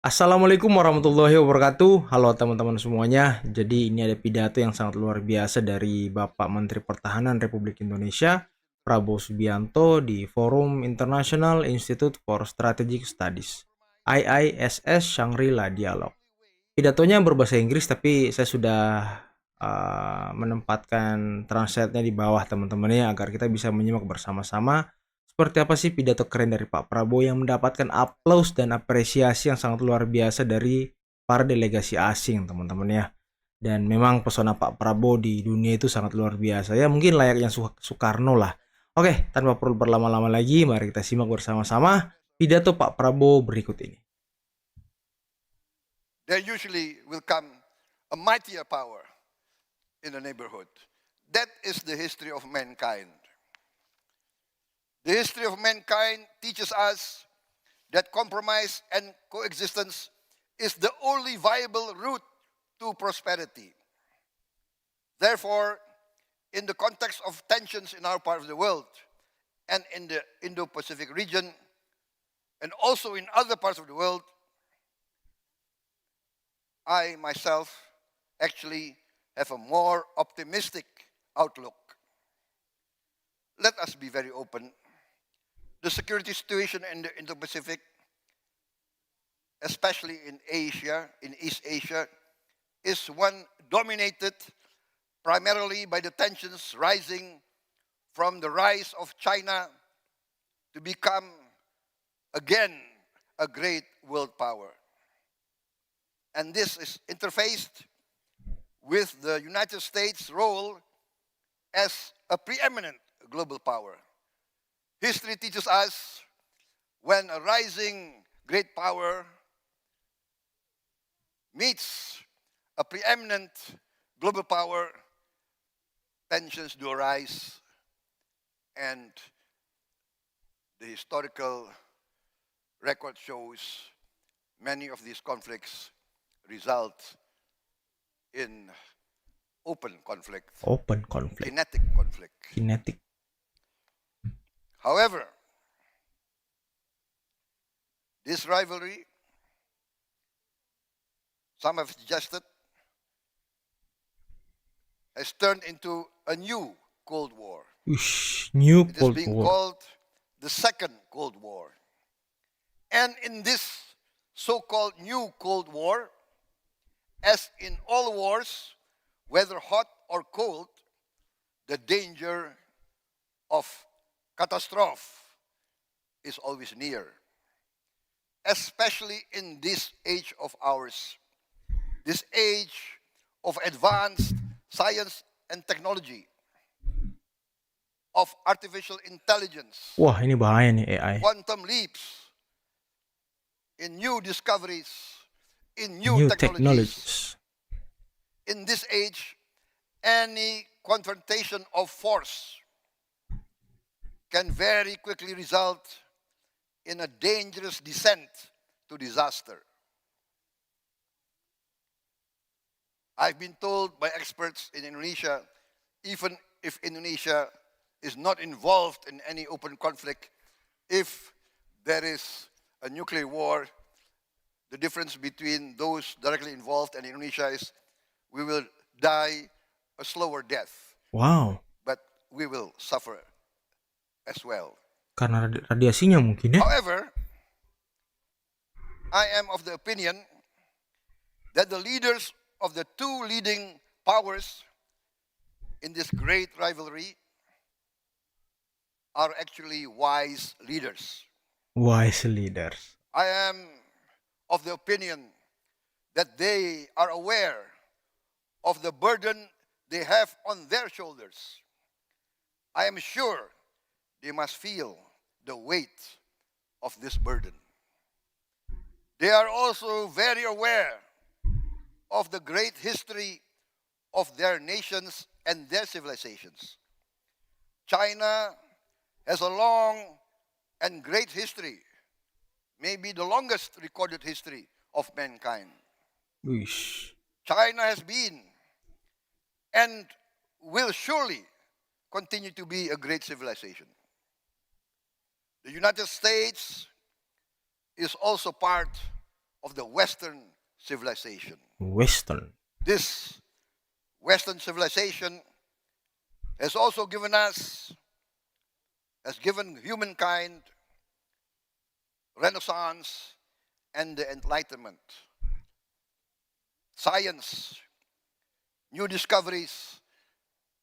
Assalamualaikum warahmatullahi wabarakatuh. Halo teman-teman semuanya. Jadi ini ada pidato yang sangat luar biasa dari Bapak Menteri Pertahanan Republik Indonesia, Prabowo Subianto di Forum International Institute for Strategic Studies, IISS Shangri-La Dialog. Pidatonya berbahasa Inggris tapi saya sudah menempatkan translate-nya di bawah teman-teman ya agar kita bisa menyimak bersama-sama seperti apa sih pidato keren dari Pak Prabowo yang mendapatkan aplaus dan apresiasi yang sangat luar biasa dari para delegasi asing teman-teman ya. Dan memang pesona Pak Prabowo di dunia itu sangat luar biasa ya, mungkin layaknya Soekarno lah. Oke, tanpa perlu berlama-lama lagi, mari kita simak bersama-sama pidato Pak Prabowo berikut ini. There usually will come a mightier power in the neighborhood. That is the history of mankind. The history of mankind teaches us that compromise and coexistence is the only viable route to prosperity. Therefore, in the context of tensions in our part of the world and in the Indo-Pacific region, and also in other parts of the world, I myself actually have a more optimistic outlook. Let us be very open. The security situation in the Indo-Pacific, especially in Asia, in East Asia, is one dominated primarily by the tensions rising from the rise of China to become again a great world power. And this is interfaced with the United States' role as a preeminent global power. History teaches us when a rising great power meets a preeminent global power, tensions do arise, and the historical record shows many of these conflicts result in open conflict, Open conflict, kinetic conflict. kinetic. However, this rivalry, some have suggested, has turned into a new Cold War. New It is Cold being War. called the Second Cold War. And in this so-called new Cold War, as in all wars, whether hot or cold, the danger of catastrophe is always near, especially in this age of ours, this age of advanced science and technology, of artificial intelligence, Wah, ini bahaya nih AI. quantum leaps, in new discoveries, in new New technologies. technologies. In this age, any confrontation of force can very quickly result in a dangerous descent to disaster. I've been told by experts in Indonesia, even if Indonesia is not involved in any open conflict, if there is a nuclear war, the difference between those directly involved and Indonesia is we will die a slower death, Wow, but we will suffer as well. karena radiasinya mungkin ya. However, I am of the opinion that the leaders of the two leading powers in this great rivalry are actually wise leaders. Wise leaders. I am of the opinion that they are aware of the burden they have on their shoulders. I am sure they must feel the weight of this burden. They are also very aware of the great history of their nations and their civilizations. China has a long and great history, maybe the longest recorded history of mankind. Wish. China has been and will surely continue to be a great civilization. The United States is also part of the Western civilization. Western. This Western civilization has also given humankind Renaissance and the Enlightenment. Science, new discoveries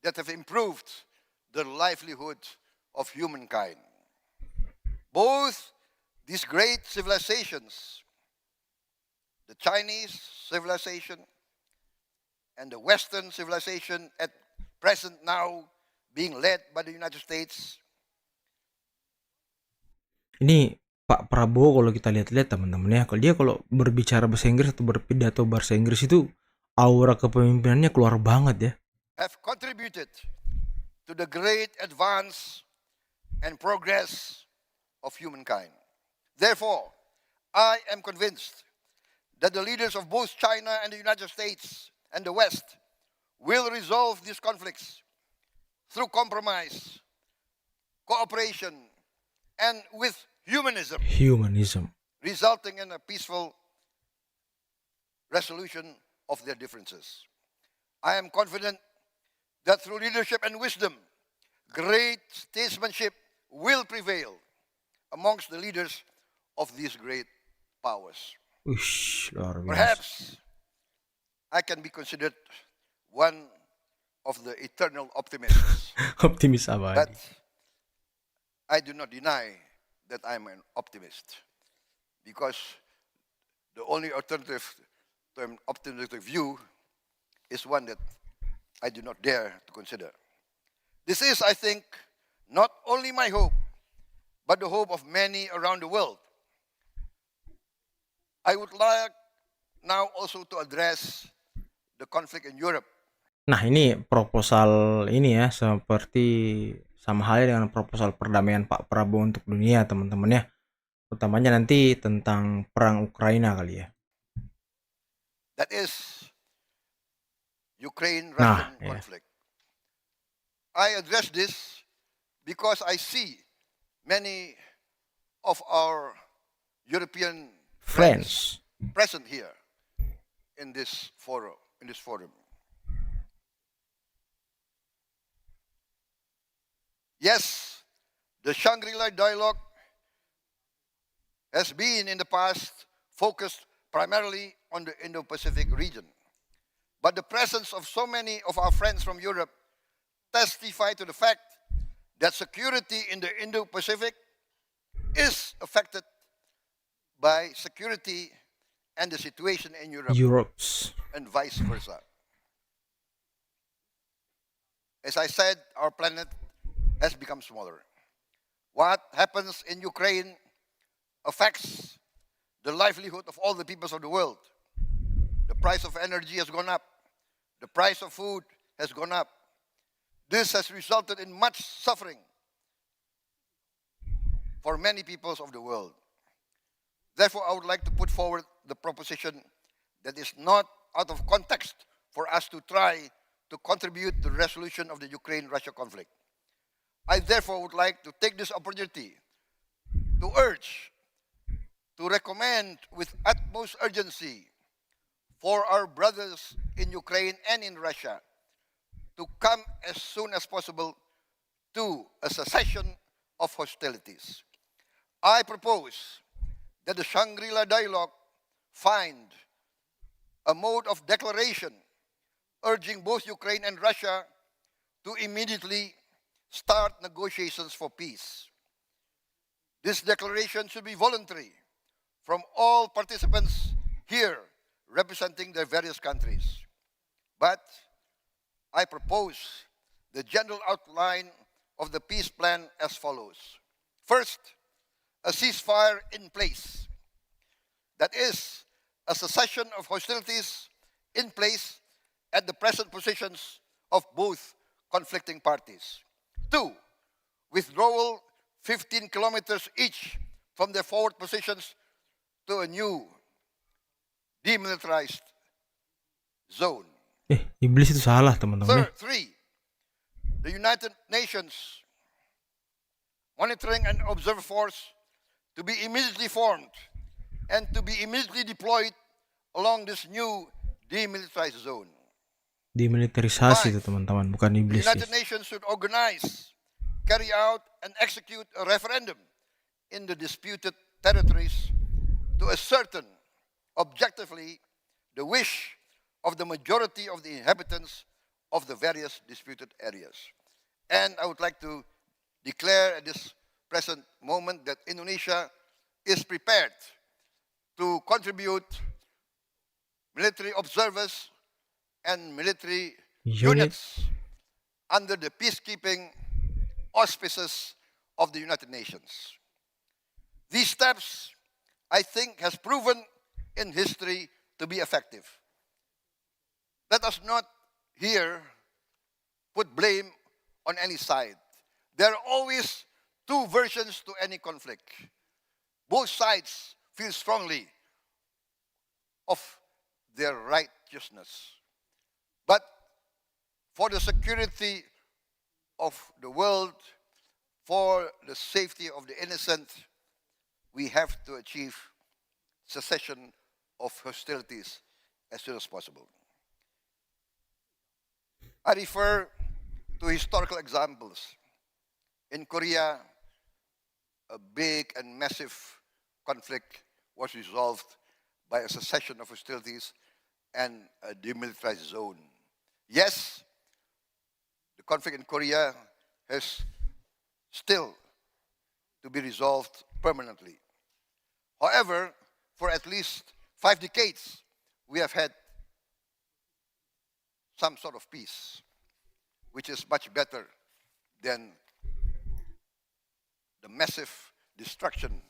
that have improved the livelihood of humankind. Both these great civilizations, the Chinese civilization and the Western civilization at present now being led by the United States, Ini Pak Prabowo kalau kita lihat-lihat teman-teman ya, kalau berbicara bahasa Inggris atau berpidato bahasa Inggris itu aura kepemimpinannya keluar banget ya. have contributed to the great advance and progress of humankind. Therefore, I am convinced that the leaders of both China and the United States and the West will resolve these conflicts through compromise, cooperation, and with humanism, resulting in a peaceful resolution of their differences. I am confident that through leadership and wisdom, great statesmanship will prevail amongst the leaders of these great powers. Luar biasa. Perhaps I can be considered one of the eternal optimists, Optimis abadi. but I do not deny that I'm an optimist, because the only alternative to an optimistic view is one that I do not dare to consider. This is, I think, not only my hope, but the hope of many around the world. I would like now also to address the conflict in Europe. Nah, ini proposal ini ya, seperti sama halnya dengan proposal perdamaian Pak Prabowo untuk dunia, teman-teman ya. Utamanya nanti tentang perang Ukraina kali ya. That is Ukraine-Russian yeah. conflict. I address this because I see many of our European Friends. present here in this forum. Yes, the Shangri-La dialogue has been in the past focused primarily on the Indo-Pacific region. But the presence of so many of our friends from Europe testify to the fact that security in the Indo-Pacific is affected by security and the situation in Europe and vice versa. As I said, our planet has become smaller. What happens in Ukraine affects the livelihood of all the peoples of the world. The price of energy has gone up. The price of food has gone up. This has resulted in much suffering for many peoples of the world. Therefore, I would like to put forward the proposition that is not out of context for us to try to contribute to the resolution of the Ukraine-Russia conflict. I therefore would like to take this opportunity to urge, to recommend with utmost urgency for our brothers in Ukraine and in Russia to come as soon as possible to a cessation of hostilities. I propose that the Shangri-La dialogue find a mode of declaration urging both Ukraine and Russia to immediately start negotiations for peace. This declaration should be voluntary from all participants here representing their various countries. But I propose the general outline of the peace plan as follows. First, a ceasefire in place. That is, a cessation of hostilities in place at the present positions of both conflicting parties. 2, withdrawal 15 kilometers each from their forward positions to a new demilitarized zone. Iblis itu salah, teman-teman. 3, the United Nations Monitoring and Observer Force to be immediately formed and to be immediately deployed along this new demilitarized zone. Demilitarisasi itu teman-teman, bukan The iblis United guys. Nations should organize, carry out, and execute a referendum in the disputed territories to ascertain objectively the wish of the majority of the inhabitants of the various disputed areas. And I would like to declare at this present moment that Indonesia is prepared to contribute military observers and military Unit. units under the peacekeeping auspices of the United Nations. These steps, I think, has proven in history to be effective. Let us not here put blame on any side. There are always two versions to any conflict. Both sides feel strongly of their righteousness. But for the security of the world, for the safety of the innocent, we have to achieve cessation of hostilities as soon as possible. I refer to historical examples. In Korea, a big and massive conflict was resolved by a cessation of hostilities and a demilitarized zone. Yes, the conflict in Korea has still to be resolved permanently. However, for at least 5 decades, we have had some sort of peace, which is much better than the massive destruction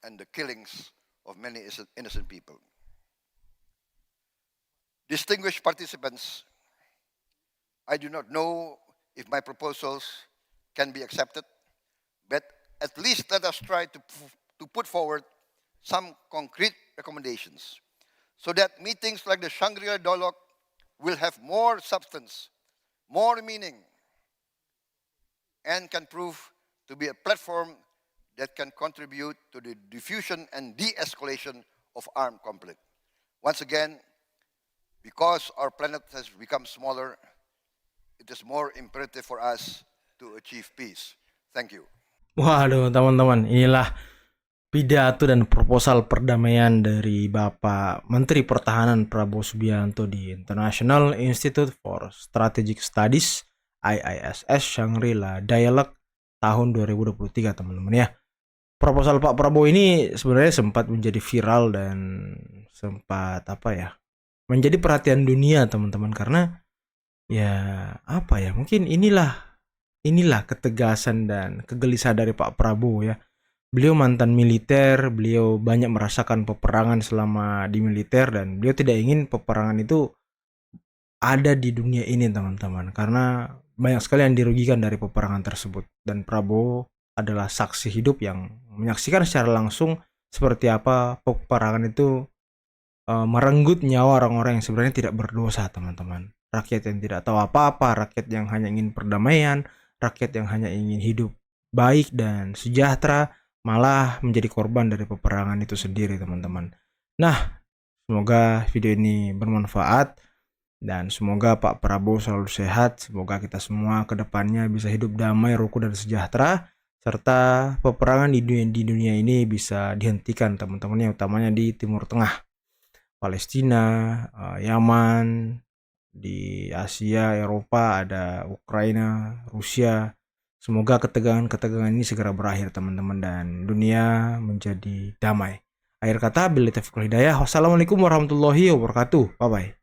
and the killings of many innocent people. Distinguished participants, I do not know if my proposals can be accepted, but at least let us try to put forward some concrete recommendations so that meetings like the Shangri-La dialogue will have more substance, more meaning, and can prove to be a platform that can contribute to the diffusion and de-escalation of armed conflict. Once again, because our planet has become smaller, it is more imperative for us to achieve peace. Thank you. Waduh teman-teman, inilah pidato dan proposal perdamaian dari Bapak Menteri Pertahanan Prabowo Subianto di International Institute for Strategic Studies IISS Shangri-La Dialogue tahun 2023 teman-teman ya. Proposal Pak Prabowo ini sebenarnya sempat menjadi viral dan sempat menjadi perhatian dunia teman-teman, karena ya mungkin inilah ketegasan dan kegelisahan dari Pak Prabowo ya. Beliau mantan militer, beliau banyak merasakan peperangan selama di militer, dan beliau tidak ingin peperangan itu ada di dunia ini teman-teman, karena banyak sekali yang dirugikan dari peperangan tersebut. Dan Prabowo adalah saksi hidup yang menyaksikan secara langsung seperti apa peperangan itu merenggut nyawa orang-orang yang sebenarnya tidak berdosa teman-teman. Rakyat yang tidak tahu apa-apa, rakyat yang hanya ingin perdamaian, rakyat yang hanya ingin hidup baik dan sejahtera, malah menjadi korban dari peperangan itu sendiri teman-teman. Nah, semoga video ini bermanfaat dan semoga Pak Prabowo selalu sehat. Semoga kita semua ke depannya bisa hidup damai, rukun dan sejahtera, serta peperangan di dunia ini bisa dihentikan teman-teman, yang utamanya di Timur Tengah, Palestina, Yaman, di Asia, Eropa ada Ukraina, Rusia. Semoga ketegangan-ketegangan ini segera berakhir teman-teman dan dunia menjadi damai. Akhir kata, billahi taufiq wal hidayah. Wassalamualaikum warahmatullahi wabarakatuh. Bye bye.